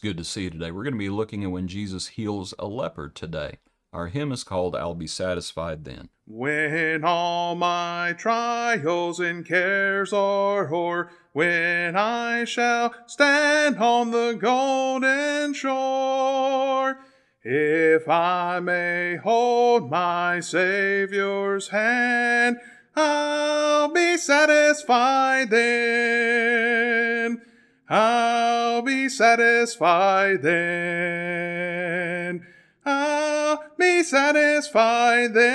good to see you today. We're going to be looking at when Jesus heals a leper today. Our hymn is called, I'll Be Satisfied Then. When all my trials and cares are o'er, when I shall stand on the golden shore, if I may hold my Savior's hand, I'll be satisfied then. I'll be satisfied then. I'll be satisfied then,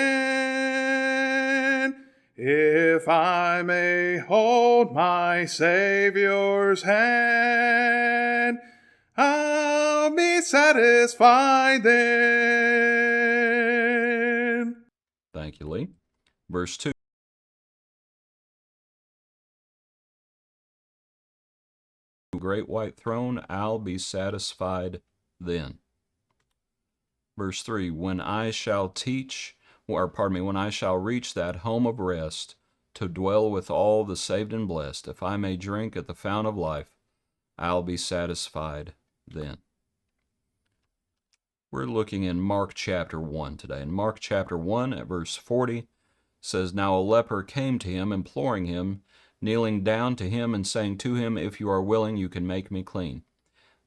if I may hold my Savior's hand. I'll be satisfied then. Thank you, Lee. Verse 2. Great white throne, I'll be satisfied then. Verse 3, when I shall when I shall reach that home of rest, to dwell with all the saved and blessed, if I may drink at the fount of life, I'll be satisfied then. We're looking in Mark chapter 1 today. In Mark chapter 1 at verse 40 says, now a leper came to him, imploring him, kneeling down to him and saying to him, if you are willing, you can make me clean.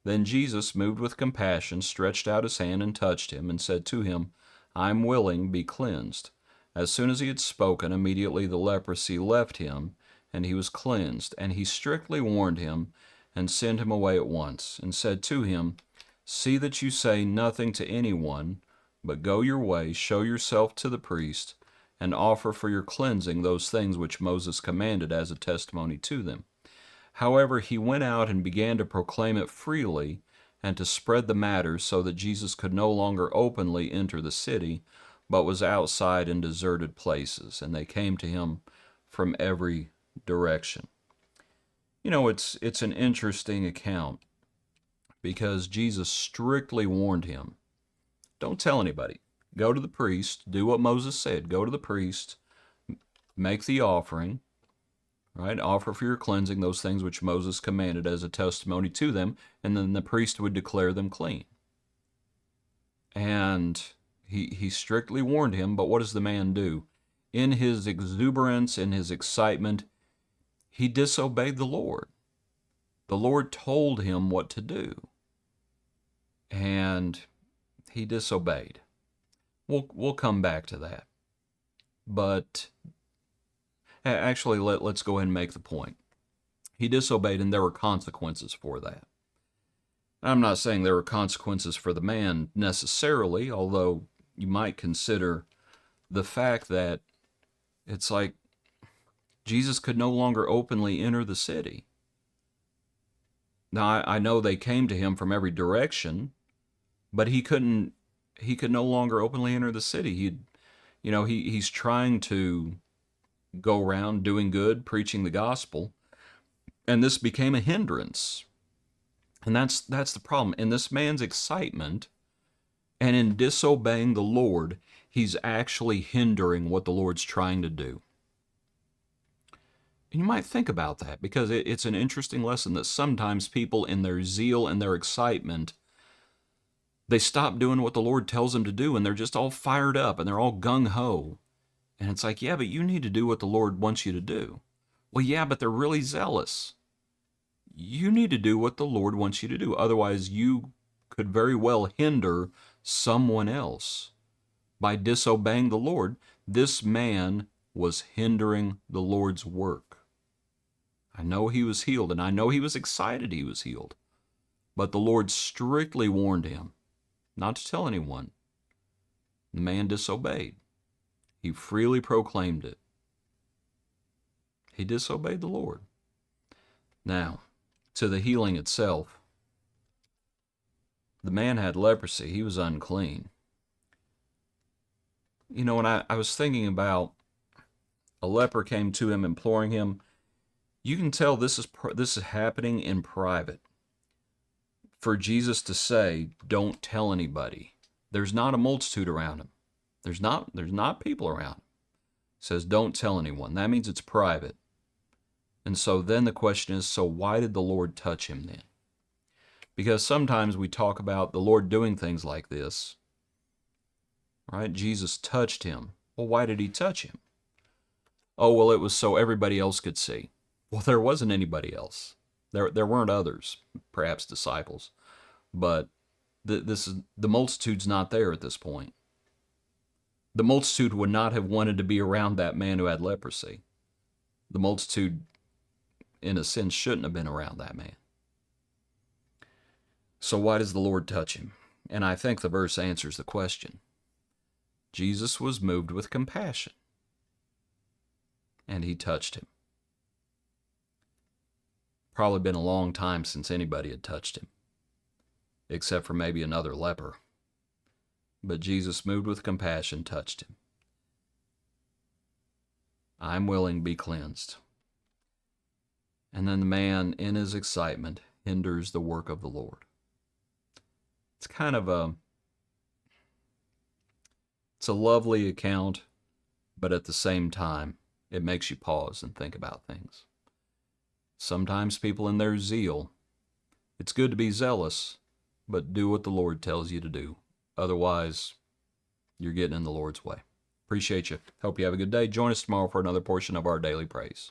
Then Jesus, moved with compassion, stretched out his hand and touched him, and said to him, I'm willing, be cleansed. As soon as he had spoken, immediately the leprosy left him, and he was cleansed. And he strictly warned him, and sent him away at once, and said to him, see that you say nothing to anyone, but go your way, show yourself to the priest, and offer for your cleansing those things which Moses commanded as a testimony to them. However, he went out and began to proclaim it freely and to spread the matter, so that Jesus could no longer openly enter the city, but was outside in deserted places, and they came to him from every direction. You know, it's an interesting account, because Jesus strictly warned him, don't tell anybody. Go to the priest, do what Moses said. Go to the priest, make the offering, right? Offer for your cleansing those things which Moses commanded as a testimony to them, and then the priest would declare them clean. And he strictly warned him, but what does the man do? In his exuberance, in his excitement, he disobeyed the Lord. The Lord told him what to do, and he disobeyed. We'll come back to that. But actually, let's go ahead and make the point. He disobeyed, and there were consequences for that. I'm not saying there were consequences for the man necessarily, although you might consider the fact that it's like Jesus could no longer openly enter the city. Now, I know they came to him from every direction, but he could no longer openly enter the city. He's trying to go around doing good, preaching the gospel, and this became a hindrance. And that's the problem. In this man's excitement and in disobeying the Lord, he's actually hindering what the Lord's trying to do. And you might think about that, because it's an interesting lesson that sometimes people, in their zeal and their excitement, they stop doing what the Lord tells them to do, and they're just all fired up, and they're all gung-ho. And it's like, yeah, but you need to do what the Lord wants you to do. Well, yeah, but they're really zealous. You need to do what the Lord wants you to do. Otherwise, you could very well hinder someone else. By disobeying the Lord, this man was hindering the Lord's work. I know he was healed, and I know he was excited he was healed. But the Lord strictly warned him not to tell anyone. The man disobeyed. He freely proclaimed it. He disobeyed the Lord. Now, to the healing itself. The man had leprosy. He was unclean. You know, when I was thinking about a leper came to him imploring him, you can tell this is happening in private. For Jesus to say, don't tell anybody. There's not a multitude around him. There's not people around him. It says, don't tell anyone. That means it's private. And so then the question is, so why did the Lord touch him then? Because sometimes we talk about the Lord doing things like this, right? Jesus touched him. Well, why did he touch him? Oh, well, it was so everybody else could see. Well, there wasn't anybody else. There weren't others, perhaps disciples. But the multitude's not there at this point. The multitude would not have wanted to be around that man who had leprosy. The multitude, in a sense, shouldn't have been around that man. So why does the Lord touch him? And I think the verse answers the question. Jesus was moved with compassion, and he touched him. Probably been a long time since anybody had touched him, except for maybe another leper. But Jesus, moved with compassion, touched him. I'm willing, be cleansed. And then the man, in his excitement, hinders the work of the Lord. It's kind of it's a lovely account, but at the same time, it makes you pause and think about things. Sometimes people in their zeal, it's good to be zealous, but do what the Lord tells you to do. Otherwise, you're getting in the Lord's way. Appreciate you. Hope you have a good day. Join us tomorrow for another portion of our daily praise.